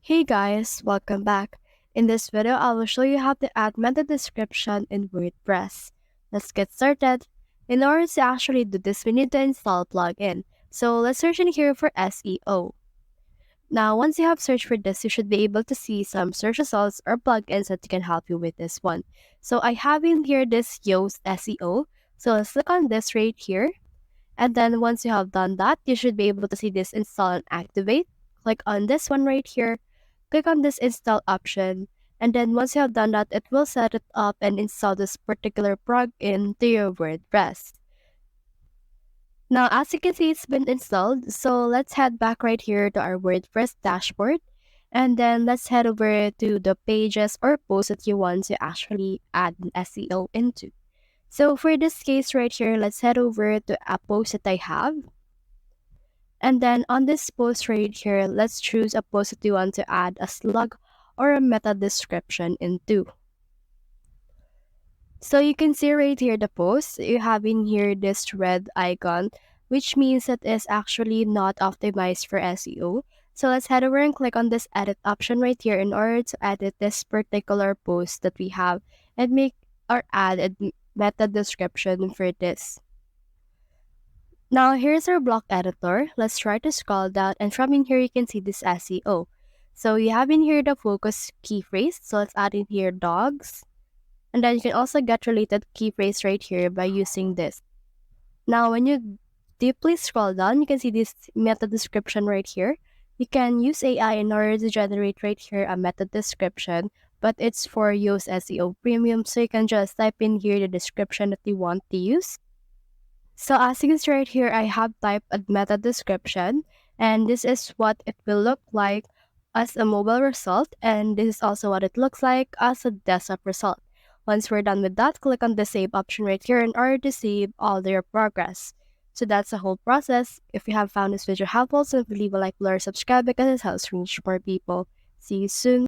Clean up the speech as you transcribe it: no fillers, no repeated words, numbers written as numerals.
Hey guys, welcome back. In this video, I will show you how to add meta description in WordPress. Let's get started. In order to actually do this, we need to install a plugin. So let's search in here for SEO. Now, once you have searched for this, you should be able to see some search results or plugins that can help you with this one. So I have in here this Yoast SEO. So let's click on this right here. And then once you have done that, you should be able to see this install and activate. Click on this one right here. Click on this install option. And then once you have done that, it will set it up and install this particular plugin to your WordPress. Now, as you can see, it's been installed. So let's head back right here to our WordPress dashboard. And then let's head over to the pages or posts that you want to actually add an SEO into. So for this case right here, let's head over to a post that I have. And then on this post right here, let's choose a post that you want to add a slug or a meta description into. So you can see right here the post, you have in here this red icon, which means that it's actually not optimized for SEO. So let's head over and click on this edit option right here in order to edit this particular post that we have and make or add a meta description for this. Now here's our block editor. Let's try to scroll down, and from in here you can see this SEO. So you have in here the focus key phrase. So let's add in here dogs. And then you can also get related key phrase right here by using this. Now when you deeply scroll down, you can see this meta description right here. You can use AI in order to generate right here a meta description, but it's for Yoast SEO Premium. So you can just type in here the description that you want to use. So as you can see right here, I have typed a meta description, and this is what it will look like as a mobile result, and this is also what it looks like as a desktop result. Once we're done with that, click on the save option right here in order to save all your progress. So that's the whole process. If you have found this video helpful, so leave a like, below, or subscribe because it helps reach more people. See you soon.